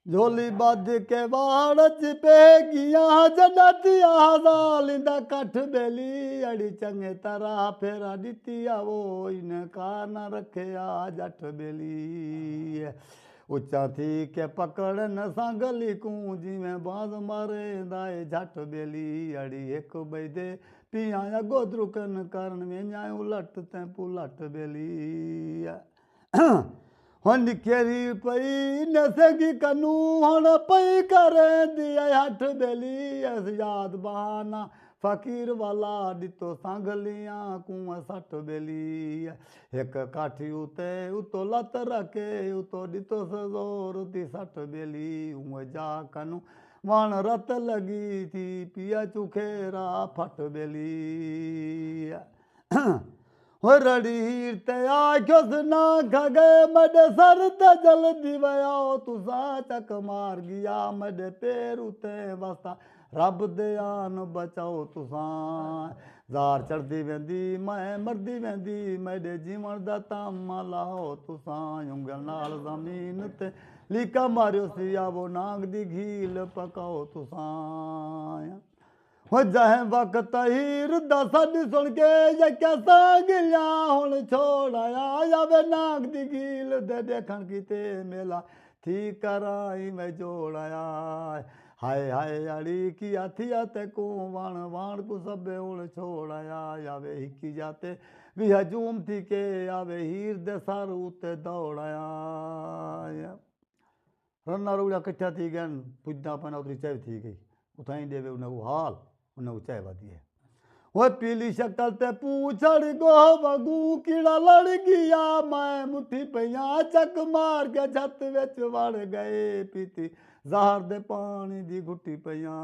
झोली बध के वाड़ च पेगियां जडतिया ज़ालिंदा कठ बेली अड़ी चंगे तरह फेरा दितिया वो इनका न रखिया जठ बेली उच्चा थी के पकड़न सांगली कूं जिमें बांस मारे दाए झट बेली अड़ी एक बजे पिया अगो द्रुकन करण में न्याय उलट तैं पुलट बेली हुन केरी पई नसगी कनू हुन पई करे दिया हठ बेली अस याद बहाना फ़कीर वाला दितो सांगलियां कुआं सठ बेली एक काठी उते उतो लत रखे उतो दितो सज़ोर थी सठ बेली उह जा कनू वण रत लगी थी पिया चुखेरा फट बेली हो रड़ी हीर ते आख्योस ना खगे मडे सर ते जल्दी वयो तुसा चक मार गया मडे पैर उते वस्ता रब दे आन बचाओ तुसा ज़ार चढ़दी वेंदी मैं मरदी वेंदी मेरे जीवन दा तामा लाओ तुसा उंगल नाल ज़मीन ते लीका मारियो सी आवो नांग दी घील पकाओ तुसा हो जहे वक्त हीर दा सॾ सुन के यक्या सांगिलिया हुन छोड़ाया यावे नाग दी गील दे देखण कीते मेला थी कराई मैं जोड़ाया हाय हाय अड़ी किया थिया ते को वाण को सबे हुन छोड़ाया यावे हिकी जाते भी हजूम थी के आवे हीर दे सर उते दौड़ाया रन्ना रुड़ा कट्ठा थी गया पुजदा पना उतरी चाय थी गई उठाई देवे उन्हें वो हाल उन्हें चाय वादी है वो पीली शक्ल ते पूछड़ गो वगू कीड़ा लड़ गया मैं मुट्ठी पया चक मार के छत विच वड़ गए पीती ज़हर दे पानी दी घुट्टी पया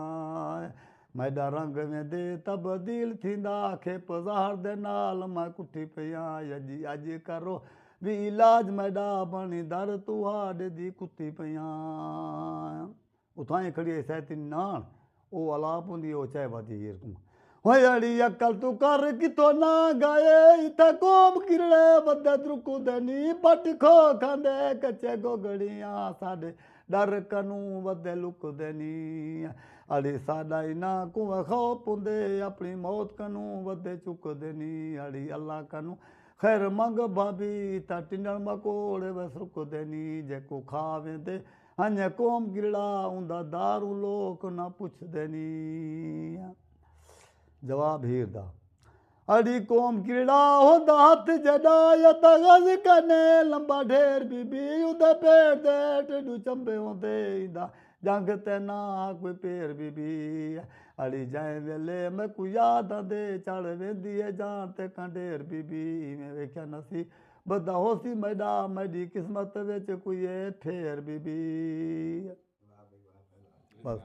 मैडा रंग में दे तब्दील थींदा खेप ज़हर दे नाल मैं कुट्ठी पया अजी अज करो भी इलाज मैडा बनी दर तुहाडे दी कुत्ती पया उठाई खड़ी सैती नान ओ अलाप हुंदी ओ चाय वादी हीर को होय अड़ी अकल तू कर कितो ना गाए इथे कोम किरड़े बदे द्रुकू देनी पट खो खांदे कच्चे गोगड़ियां साडे डर कनू वदे लुक देनी अड़ी साडा इना कुआ खौफ हुंदे अपनी मौत कनू वदे चुक देनी अड़ी अल्लाह कनू खैर मंग भाभी ता टिंडल मकोड़े बस रुक देनी जेको खा वेंदे अन्य कोम गिरड़ा उंदा दारू लोक ना पुछ देनी जवाब हीर दा अड़ी कोम कीड़ा होंदा हथ जड़ा गज कने लंबा ढेर बीबी उदे पेड़ दे टिडू चंबे होंदे इंदा जंग ते ना कोई पेर बीबी अड़ी जाए वेले मैं को याद आंदे चढ़ वेंदी है जान ते कंडेर बीबी में वेख्या नसी बदा होसी मैडा मैडी किस्मत विच कोई फेर बीबी बस।